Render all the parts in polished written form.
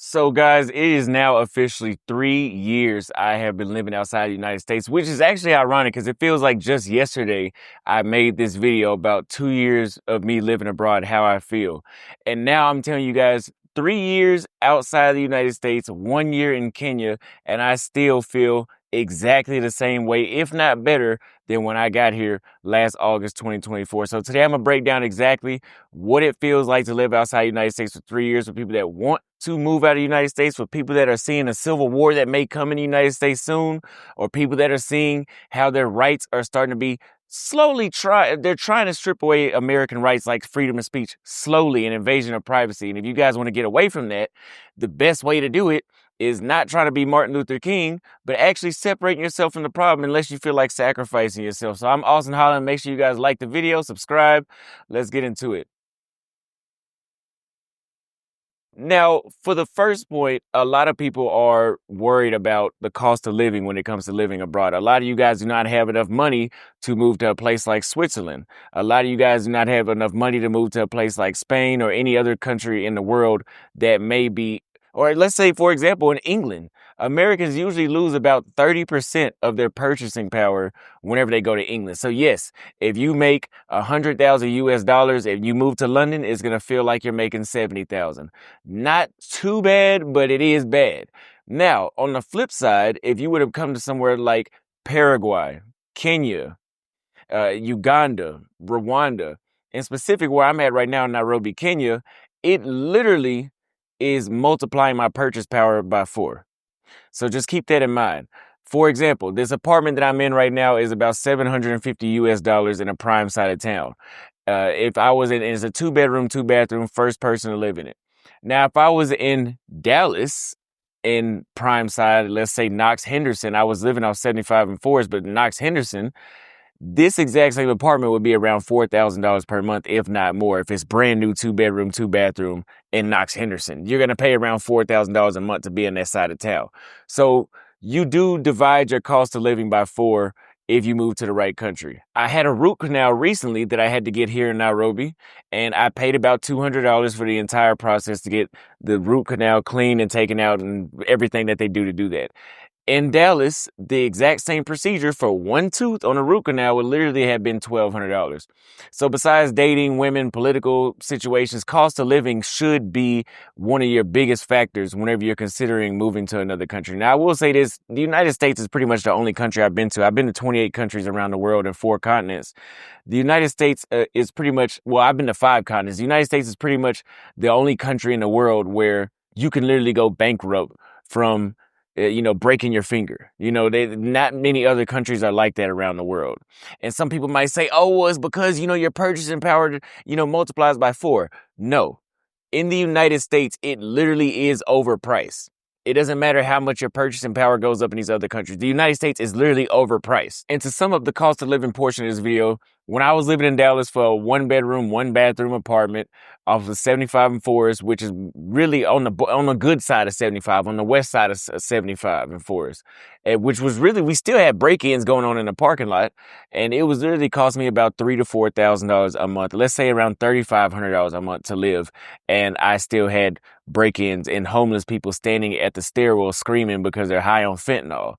So, guys, it is now officially 3 years I have been living outside the United States, which is actually ironic because it feels like just yesterday I made this video about 2 years of me living abroad, how I feel. And now I'm telling you guys, 3 years outside the United States, 1 year in Kenya, and I still feel exactly the same way, if not better, than when I got here last August 2024. So today I'm gonna break down exactly what it feels like to live outside the United States for 3 years for people that want to move out of the United States, for people that are seeing a civil war that may come in the United States soon, or people that are seeing how their rights are starting to be they're trying to strip away American rights like freedom of speech slowly, and invasion of privacy. And if you guys want to get away from that, the best way to do it is not trying to be Martin Luther King, but actually separating yourself from the problem unless you feel like sacrificing yourself. So I'm Austin Holleman. Make sure you guys like the video, subscribe. Let's get into it. Now, for the first point, a lot of people are worried about the cost of living when it comes to living abroad. A lot of you guys do not have enough money to move to a place like Switzerland. A lot of you guys do not have enough money to move to a place like Spain or any other country in the world that may be, or let's say, for example, in England. Americans usually lose about 30% of their purchasing power whenever they go to England. So yes, if you make 100,000 US dollars, if you move to London, it's going to feel like you're making 70,000. Not too bad, but it is bad. Now, on the flip side, if you would have come to somewhere like Paraguay, Kenya, Uganda, Rwanda, in specific where I'm at right now in Nairobi, Kenya, it literally is multiplying my purchase power by 4. So just keep that in mind. For example, this apartment that I'm in right now is about 750 US dollars in a prime side of town. If I was in, it's a 2-bedroom, 2-bathroom, first person to live in it. Now, if I was in Dallas, in prime side, let's say Knox Henderson, I was living off 75 and 4s, but Knox Henderson, this exact same apartment would be around $4,000 per month, if not more. If it's brand new 2-bedroom, 2-bathroom in Knox Henderson, you're going to pay around $4,000 a month to be in that side of town. So you do divide your cost of living by 4 if you move to the right country. I had a root canal recently that I had to get here in Nairobi, and I paid about $200 for the entire process to get the root canal cleaned and taken out and everything that they do to do that. In Dallas, the exact same procedure for one tooth on a root canal would literally have been $1,200. So besides dating, women, political situations, cost of living should be one of your biggest factors whenever you're considering moving to another country. Now, I will say this, the United States is pretty much the only country I've been to. I've been to 28 countries around the world and 4 continents. The United States is pretty much, well, I've been to 5 continents. The United States is pretty much the only country in the world where you can literally go bankrupt from breaking your finger. Not many other countries are like that around the world. And some people might say, oh, well, it's because, your purchasing power, multiplies by 4. No. In the United States, it literally is overpriced. It doesn't matter how much your purchasing power goes up in these other countries. The United States is literally overpriced. And to sum up the cost of living portion of this video, when I was living in Dallas for a 1-bedroom, 1-bathroom apartment off of 75 and 4s, which is really on the good side of 75, on the west side of 75 and 4s, which was really, we still had break-ins going on in the parking lot, and it was literally cost me about $3,000 to $4,000 a month. Let's say around $3,500 a month to live, and I still had break-ins and homeless people standing at the stairwell screaming because they're high on fentanyl.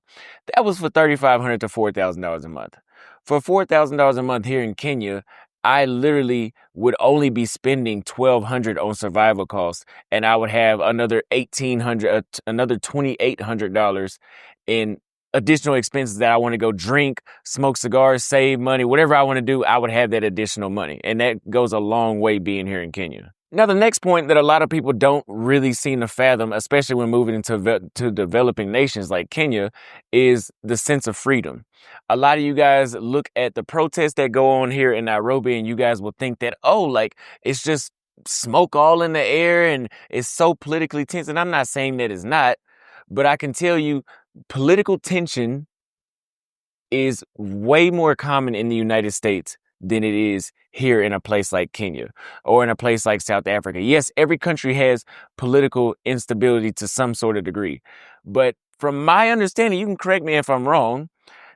That was for $3,500 to $4,000 a month. For $4,000 a month here in Kenya, I literally would only be spending $1,200 on survival costs, and I would have another $2,800 in additional expenses that I want to go drink, smoke cigars, save money, whatever I want to do, I would have that additional money. And that goes a long way being here in Kenya. Now, the next point that a lot of people don't really seem to fathom, especially when moving into developing nations like Kenya, is the sense of freedom. A lot of you guys look at the protests that go on here in Nairobi, and you guys will think that, oh, like, it's just smoke all in the air and it's so politically tense. And I'm not saying that it's not, but I can tell you political tension is way more common in the United States than it is here in a place like Kenya or in a place like South Africa. Yes, every country has political instability to some sort of degree. But from my understanding, you can correct me if I'm wrong,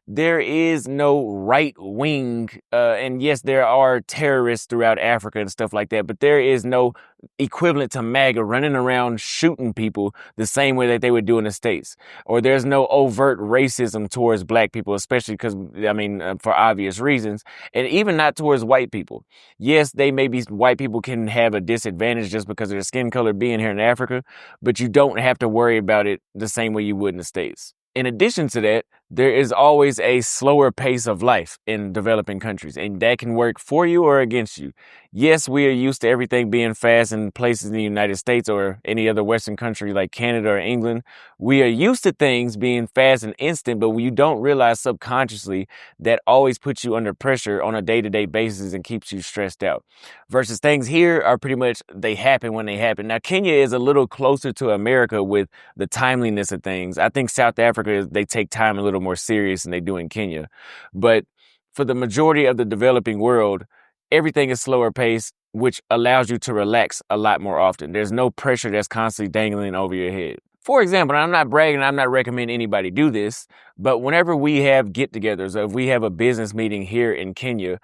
there is no right wing, and yes, there are terrorists throughout Africa and stuff like that, but there is no equivalent to MAGA running around shooting people the same way that they would do in the States. Or there's no overt racism towards black people, especially because, I mean, for obvious reasons, and even not towards white people. Yes, they may be, white people can have a disadvantage just because of their skin color being here in Africa, but you don't have to worry about it the same way you would in the States. In addition to that, there is always a slower pace of life in developing countries, and that can work for you or against you. Yes, we are used to everything being fast in places in the United States or any other Western country like Canada or England. We are used to things being fast and instant, but you don't realize subconsciously that always puts you under pressure on a day-to-day basis and keeps you stressed out. Versus things here are pretty much, they happen when they happen. Now, Kenya is a little closer to America with the timeliness of things. I think South Africa, they take time a little more serious than they do in Kenya. But for the majority of the developing world, everything is slower paced, which allows you to relax a lot more often. There's no pressure that's constantly dangling over your head. For example, I'm not bragging, I'm not recommending anybody do this, but whenever we have get-togethers, or if we have a business meeting here in Kenya,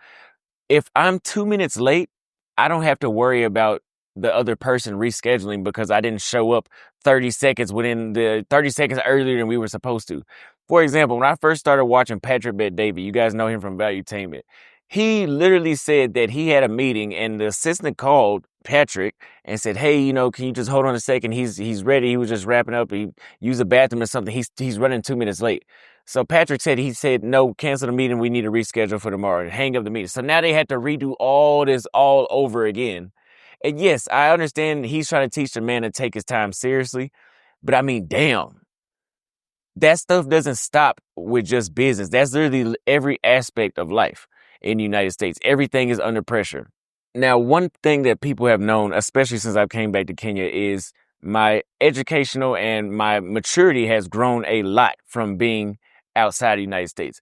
if I'm 2 minutes late, I don't have to worry about the other person rescheduling because I didn't show up 30 seconds within the 30 seconds earlier than we were supposed to. For example, when I first started watching Patrick Bet-David, you guys know him from Valuetainment, he literally said that he had a meeting and the assistant called Patrick and said, "Hey, can you just hold on a second? He's ready. He was just wrapping up. He used the bathroom or something. He's running 2 minutes late." So Patrick said, "No, cancel the meeting. We need to reschedule for tomorrow," and hang up the meeting. So now they had to redo all this all over again. And yes, I understand he's trying to teach the man to take his time seriously, but I mean, damn, that stuff doesn't stop with just business. That's literally every aspect of life in the United States. Everything is under pressure. Now, one thing that people have known, especially since I came back to Kenya, is my educational and my maturity has grown a lot from being outside the United States.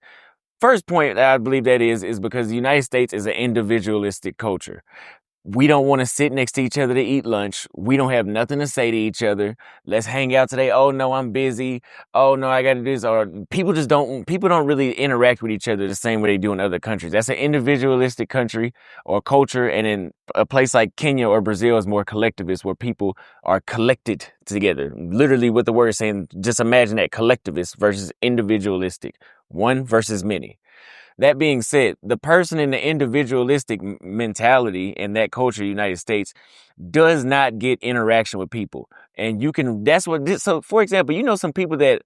First point that I believe that is because the United States is an individualistic culture. We don't want to sit next to each other to eat lunch. We don't have nothing to say to each other. Let's hang out today. Oh no, I'm busy. Oh no, I got to do this. Or people don't really interact with each other the same way they do in other countries. That's an individualistic country or culture. And in a place like Kenya or Brazil is more collectivist, where people are collected together. Literally what the word is saying, just imagine that, collectivist versus individualistic. One versus many. That being said, the person in the individualistic mentality in that culture, the United States, does not get interaction with people. And so for example, some people that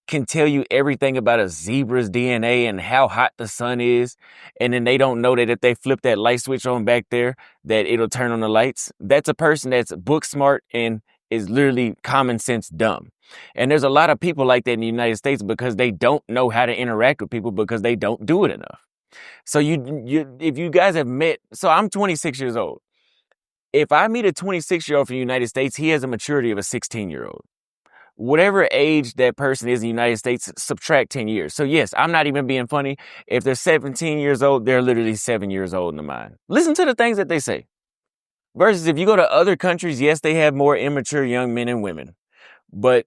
can tell you everything about a zebra's DNA and how hot the sun is, and then they don't know that if they flip that light switch on back there, that it'll turn on the lights. That's a person that's book smart and is literally common sense dumb. And there's a lot of people like that in the United States because they don't know how to interact with people because they don't do it enough. So if you guys have met, so I'm 26 years old. If I meet a 26-year-old from the United States, he has a maturity of a 16-year-old. Whatever age that person is in the United States, subtract 10 years. So yes, I'm not even being funny. If they're 17 years old, they're literally 7 years old in the mind. Listen to the things that they say. Versus if you go to other countries, yes, they have more immature young men and women. But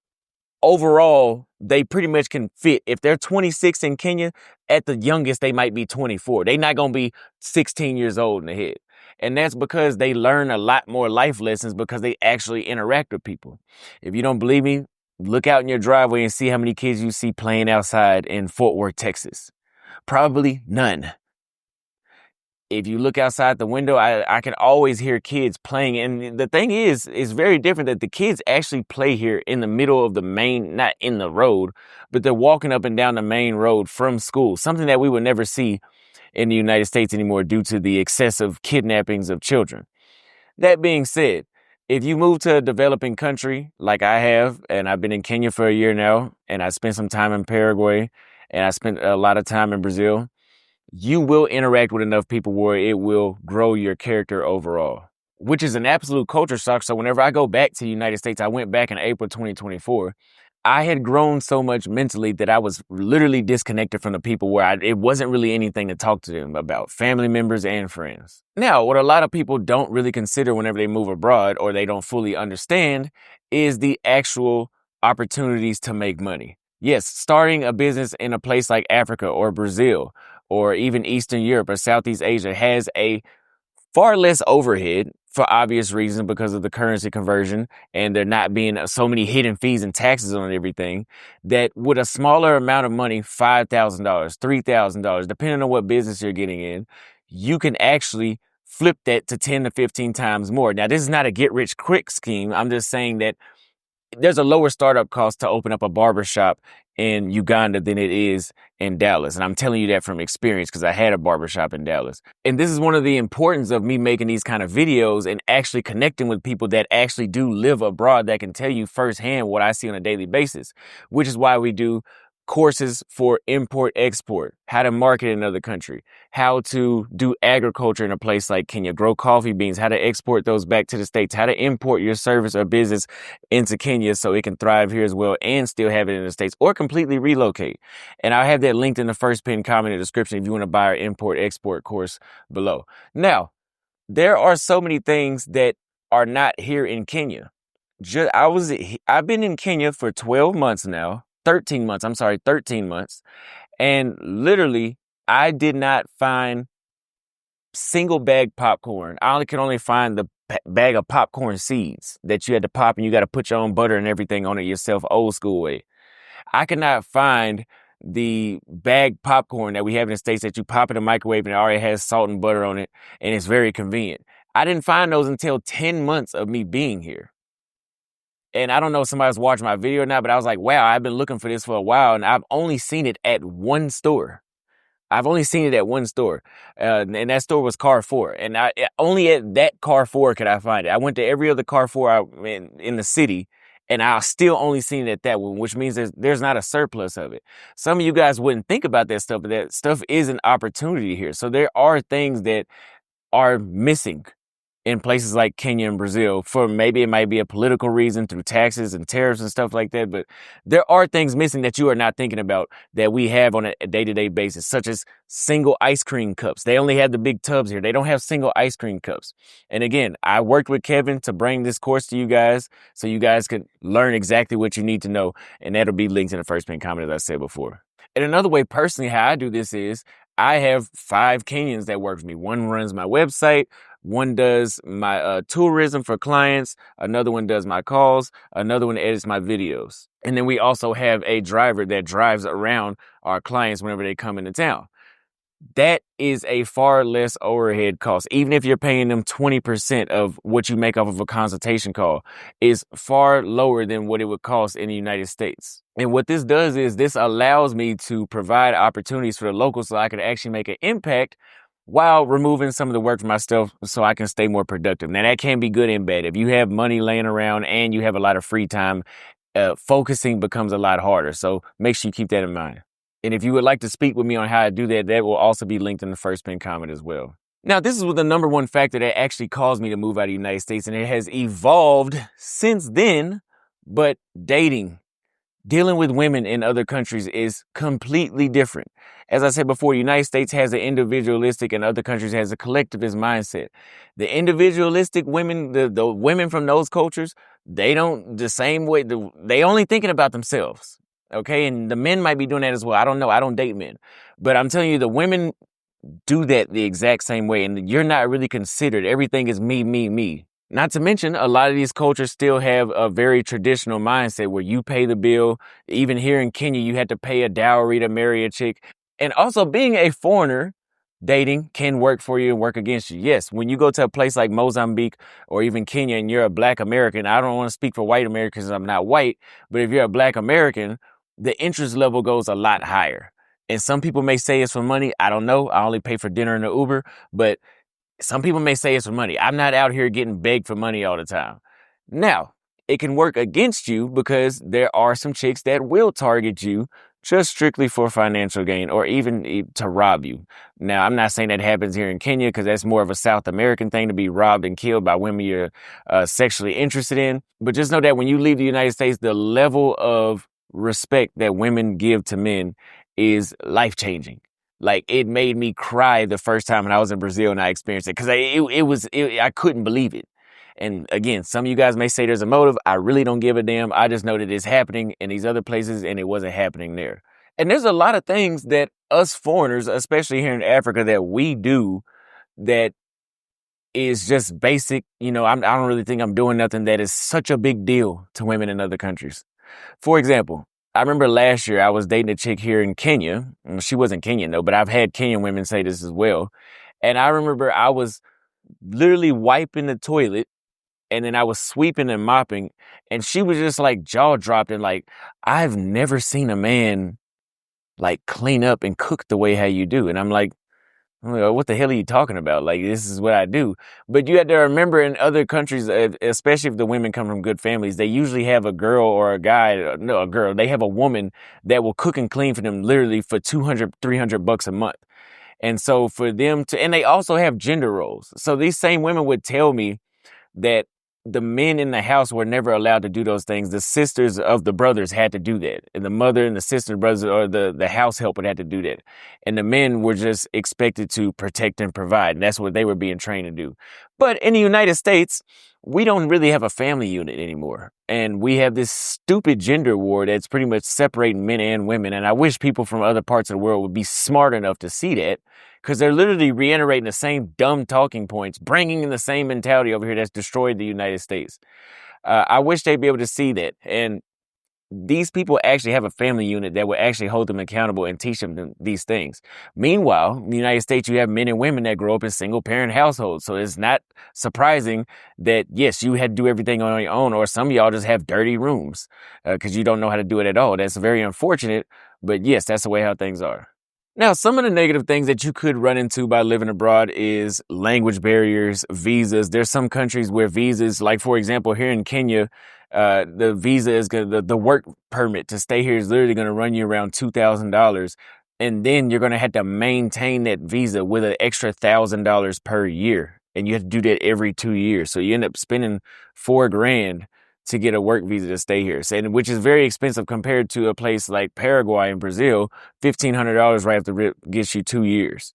overall, they pretty much can fit. If they're 26 in Kenya, at the youngest, they might be 24. They're not going to be 16 years old in the head. And that's because they learn a lot more life lessons because they actually interact with people. If you don't believe me, look out in your driveway and see how many kids you see playing outside in Fort Worth, Texas. Probably none. If you look outside the window, I can always hear kids playing. And the thing is, it's very different that the kids actually play here in the middle of the main, not in the road, but they're walking up and down the main road from school, something that we would never see in the United States anymore due to the excessive kidnappings of children. That being said, if you move to a developing country like I have, and I've been in Kenya for a year now, and I spent some time in Paraguay, and I spent a lot of time in Brazil, you will interact with enough people where it will grow your character overall, which is an absolute culture shock. So whenever I go back to the United States, I went back in April 2024. I had grown so much mentally that I was literally disconnected from the people where it wasn't really anything to talk to them about, family members and friends. Now, what a lot of people don't really consider whenever they move abroad or they don't fully understand is the actual opportunities to make money. Yes, starting a business in a place like Africa or Brazil or even Eastern Europe or Southeast Asia has a far less overhead for obvious reasons because of the currency conversion and there not being so many hidden fees and taxes on everything, that with a smaller amount of money, $5,000, $3,000, depending on what business you're getting in, you can actually flip that to 10 to 15 times more. Now, this is not a get rich quick scheme. I'm just saying that there's a lower startup cost to open up a barber shop in Uganda than it is in Dallas. And I'm telling you that from experience because I had a barber shop in Dallas. And this is one of the importance of me making these kind of videos and actually connecting with people that actually do live abroad that can tell you firsthand what I see on a daily basis, which is why we do courses for import export, how to market in another country, how to do agriculture in a place like Kenya, grow coffee beans, how to export those back to the States, how to import your service or business into Kenya so it can thrive here as well and still have it in the States or completely relocate. And I'll have that linked in the first pinned comment in the description if you want to buy our import export course below. Now, there are so many things that are not here in Kenya. I've been in Kenya for 12 months now. 13 months. I'm sorry, 13 months. And literally, I did not find single bag popcorn. I could only find the bag of popcorn seeds that you had to pop and you got to put your own butter and everything on it yourself, old school way. I could not find the bag popcorn that we have in the States that you pop in the microwave and it already has salt and butter on it and it's very convenient. I didn't find those until 10 months of me being here. And I don't know if somebody's watching my video or not, but I was like, wow, I've been looking for this for a while and I've only seen it at one store. I've only seen it at one store, and that store was Carrefour. And only at that Carrefour could I find it. I went to every other Carrefour in the city, and I still only seen it at that one, which means there's not a surplus of it. Some of you guys wouldn't think about that stuff, but that stuff is an opportunity here. So there are things that are missing in places like Kenya and Brazil for maybe it might be a political reason through taxes and tariffs and stuff like that. But there are things missing that you are not thinking about that we have on a day-to-day basis, such as single ice cream cups. They only have the big tubs here. They don't have single ice cream cups. And again, I worked with Kevin to bring this course to you guys so you guys could learn exactly what you need to know. And that'll be linked in the first pinned comment, as I said before. And another way personally how I do this is I have 5 Kenyans that work for me. One runs my website. One does my tourism for clients. Another one does my calls. Another one edits my videos. And then we also have a driver that drives around our clients whenever they come into town. That is a far less overhead cost. Even if you're paying them 20% of what you make off of a consultation call, is far lower than what it would cost in the United States. And what this does is this allows me to provide opportunities for the locals so I can actually make an impact while removing some of the work for myself so I can stay more productive. Now, that can be good and bad. If you have money laying around and you have a lot of free time, focusing becomes a lot harder. So make sure you keep that in mind. And if you would like to speak with me on how to do that, that will also be linked in the first pinned comment as well. Now, this is the number one factor that actually caused me to move out of the United States, and it has evolved since then, but dating. Dealing with women in other countries is completely different. As I said before, the United States has an individualistic and other countries has a collectivist mindset. The individualistic women, the women from those cultures, they don't the same way. They only thinking about themselves. Okay. And the men might be doing that as well. I don't know. I don't date men, but I'm telling you, the women do that the exact same way. And you're not really considered. Everything is me, me, me. Not to mention, a lot of these cultures still have a very traditional mindset where you pay the bill. Even here in Kenya, you had to pay a dowry to marry a chick. And also, being a foreigner, dating can work for you and work against you. Yes, when you go to a place like Mozambique or even Kenya and you're a Black American, I don't want to speak for white Americans, I'm not white, but if you're a Black American, the interest level goes a lot higher. And some people may say it's for money. I don't know. I only pay for dinner and the Uber, but some people may say it's for money. I'm not out here getting begged for money all the time. Now, it can work against you because there are some chicks that will target you just strictly for financial gain or even to rob you. Now, I'm not saying that happens here in Kenya because that's more of a South American thing to be robbed and killed by women you're sexually interested in. But just know that when you leave the United States, the level of respect that women give to men is life-changing. Like, it made me cry the first time when I was in Brazil and I experienced it because I couldn't believe it. And again, some of you guys may say there's a motive. I really don't give a damn. I just know that it's happening in these other places and it wasn't happening there. And there's a lot of things that us foreigners, especially here in Africa, that we do that is just basic. I don't really think I'm doing nothing that is such a big deal to women in other countries. For example, I remember last year I was dating a chick here in Kenya. She wasn't Kenyan though, but I've had Kenyan women say this as well. And I remember I was literally wiping the toilet and then I was sweeping and mopping and she was just like jaw dropped and like, I've never seen a man like clean up and cook the way how you do. And I'm like, what the hell are you talking about? Like, this is what I do. But you have to remember in other countries, especially if the women come from good families, they usually have a girl or a guy, no, a girl, they have a woman that will cook and clean for them literally for 200, 300 bucks a month. And so for them to, and they also have gender roles. So these same women would tell me that the men in the house were never allowed to do those things. The sisters of the brothers had to do that. And the mother and the sister brothers or the house help would have to do that. And the men were just expected to protect and provide. And that's what they were being trained to do. But in the United States, we don't really have a family unit anymore. And we have this stupid gender war that's pretty much separating men and women. And I wish people from other parts of the world would be smart enough to see that, because they're literally reiterating the same dumb talking points, bringing in the same mentality over here that's destroyed the United States. I wish they'd be able to see that. And these people actually have a family unit that will actually hold them accountable and teach them these things. Meanwhile, in the United States, you have men and women that grow up in single parent households. So it's not surprising that, yes, you had to do everything on your own, or some of y'all just have dirty rooms because you don't know how to do it at all. That's very unfortunate. But yes, that's the way how things are. Now, some of the negative things that you could run into by living abroad is language barriers, visas. There's some countries where visas, like for example, here in Kenya, the visa is the work permit to stay here is literally going to run you around $2,000. And then you're going to have to maintain that visa with an extra $1,000 per year. And you have to do that every 2 years. So you end up spending $4,000 to get a work visa to stay here, which is very expensive compared to a place like Paraguay and Brazil. $1,500 right after rip gets you 2 years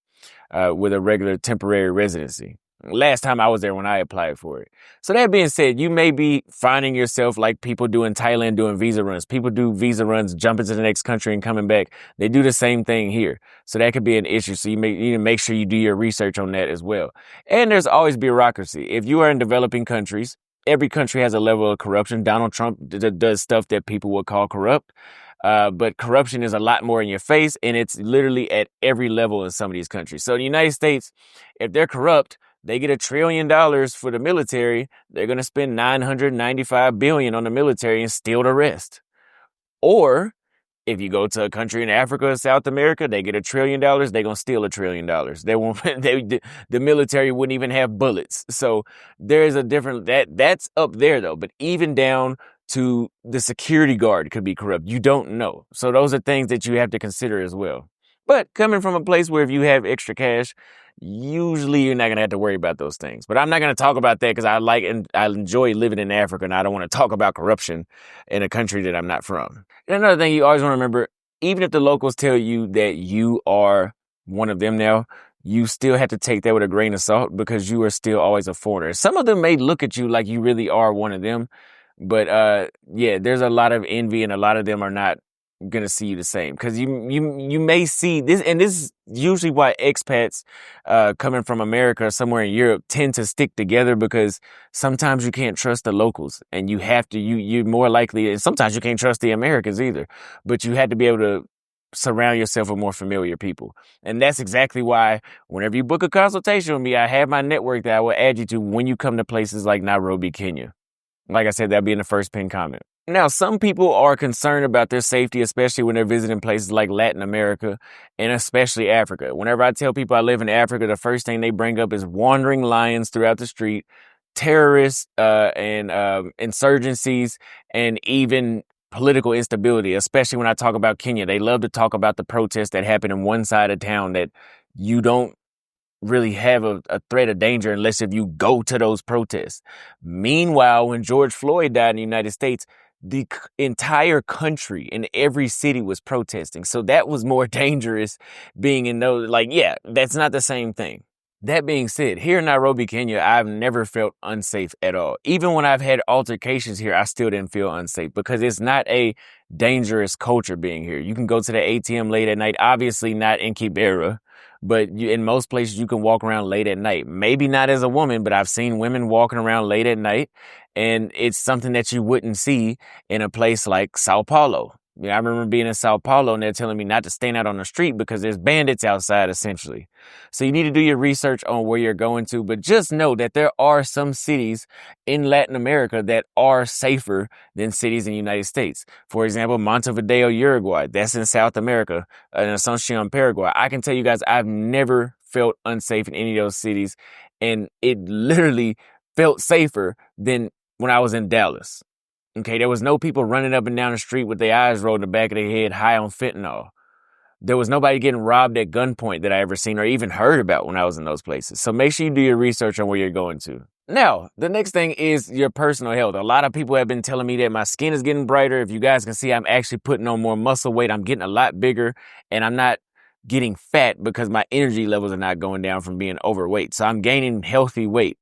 with a regular temporary residency. Last time I was there when I applied for it. So that being said, you may be finding yourself like people do in Thailand doing visa runs. People do visa runs, jumping to the next country and coming back. They do the same thing here. So that could be an issue. So you need to make sure you do your research on that as well. And there's always bureaucracy. If you are in developing countries, every country has a level of corruption. Donald Trump does stuff that people would call corrupt. But corruption is a lot more in your face, and it's literally at every level in some of these countries. So in the United States, if they're corrupt, they get $1 trillion for the military. They're going to spend $995 billion on the military and steal the rest. Or if you go to a country in Africa or South America, they get $1 trillion. They're going to steal $1 trillion. They won't, the military wouldn't even have bullets. So there is a different, that's up there though. But even down to the security guard could be corrupt. You don't know. So those are things that you have to consider as well. But coming from a place where if you have extra cash, usually you're not going to have to worry about those things. But I'm not going to talk about that because I enjoy living in Africa and I don't want to talk about corruption in a country that I'm not from. And another thing you always want to remember, even if the locals tell you that you are one of them now, you still have to take that with a grain of salt because you are still always a foreigner. Some of them may look at you like you really are one of them. But yeah, there's a lot of envy and a lot of them are not gonna see you the same because you may see this, and this is usually why expats coming from America or somewhere in Europe tend to stick together, because sometimes you can't trust the locals and you have to you're more likely, and sometimes you can't trust the Americans either, but you have to be able to surround yourself with more familiar people. And that's exactly why whenever you book a consultation with me, I have my network that I will add you to when you come to places like Nairobi, Kenya. Like I said, that'll be in the first pinned comment. Now, some people are concerned about their safety, especially when they're visiting places like Latin America and especially Africa. Whenever I tell people I live in Africa, the first thing they bring up is wandering lions throughout the street, terrorists and insurgencies, and even political instability, especially when I talk about Kenya. They love to talk about the protests that happen in one side of town that you don't really have a threat of danger unless if you go to those protests. Meanwhile, when George Floyd died in the United States, the entire country in every city was protesting. So that was more dangerous being in those, like, yeah, that's not the same thing. That being said, here in Nairobi, Kenya, I've never felt unsafe at all. Even when I've had altercations here, I still didn't feel unsafe because it's not a dangerous culture being here. You can go to the ATM late at night, obviously not in Kibera, but in most places you can walk around late at night. Maybe not as a woman, but I've seen women walking around late at night, and it's something that you wouldn't see in a place like Sao Paulo. I remember being in Sao Paulo and they're telling me not to stand out on the street because there's bandits outside, essentially. So you need to do your research on where you're going to, but just know that there are some cities in Latin America that are safer than cities in the United States. For example, Montevideo, Uruguay, that's in South America, and Asuncion, Paraguay. I can tell you guys, I've never felt unsafe in any of those cities, and it literally felt safer than when I was in Dallas. Okay, there was no people running up and down the street with their eyes rolled in the back of their head high on fentanyl. There was nobody getting robbed at gunpoint that I ever seen or even heard about when I was in those places. So make sure you do your research on where you're going to. Now, the next thing is your personal health. A lot of people have been telling me that my skin is getting brighter. If you guys can see, I'm actually putting on more muscle weight. I'm getting a lot bigger, and I'm not getting fat because my energy levels are not going down from being overweight. So I'm gaining healthy weight.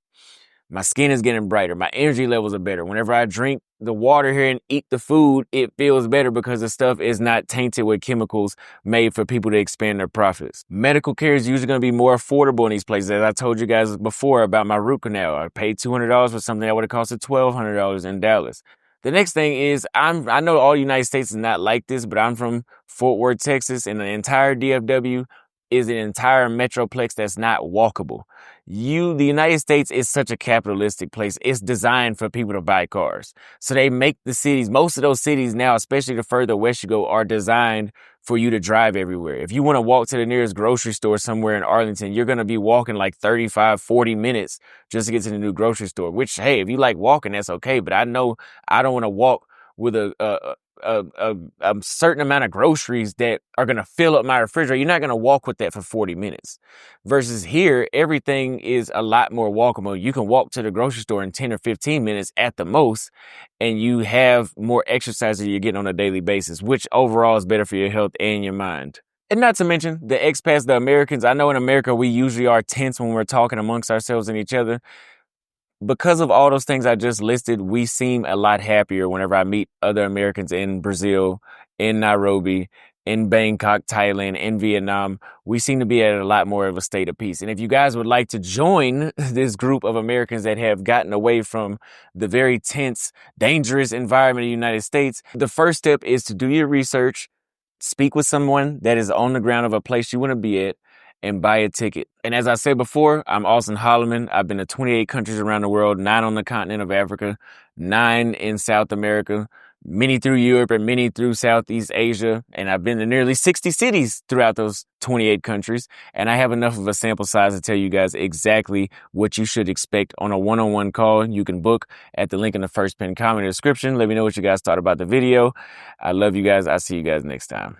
My skin is getting brighter. My energy levels are better. Whenever I drink the water here and eat the food, it feels better because the stuff is not tainted with chemicals made for people to expand their profits. Medical care is usually going to be more affordable in these places. As I told you guys before about my root canal, I paid $200 for something that would have costed $1,200 in Dallas. The next thing is, I know all the United States is not like this, but I'm from Fort Worth, Texas, and the entire DFW is an entire metroplex that's not walkable. The United States is such a capitalistic place. It's designed for people to buy cars. So they make the cities, most of those cities now, especially the further west you go, are designed for you to drive everywhere. If you want to walk to the nearest grocery store somewhere in Arlington, you're going to be walking like 35, 40 minutes just to get to the new grocery store, which, hey, if you like walking, that's okay. But I know I don't want to walk with a certain amount of groceries that are going to fill up my refrigerator. You're not going to walk with that for 40 minutes. Versus here, everything is a lot more walkable. You can walk to the grocery store in 10 or 15 minutes at the most, and you have more exercise that you're getting on a daily basis, which overall is better for your health and your mind. And not to mention the expats, the Americans. I know in America, we usually are tense when we're talking amongst ourselves and each other. Because of all those things I just listed, we seem a lot happier whenever I meet other Americans in Brazil, in Nairobi, in Bangkok, Thailand, in Vietnam. We seem to be at a lot more of a state of peace. And if you guys would like to join this group of Americans that have gotten away from the very tense, dangerous environment of the United States, the first step is to do your research, speak with someone that is on the ground of a place you want to be at, and buy a ticket. And as I said before, I'm Austin Holleman. I've been to 28 countries around the world, 9 on the continent of Africa, 9 in South America, many through Europe and many through Southeast Asia. And I've been to nearly 60 cities throughout those 28 countries. And I have enough of a sample size to tell you guys exactly what you should expect on a one-on-one call. You can book at the link in the first pinned comment in the description. Let me know what you guys thought about the video. I love you guys. I'll see you guys next time.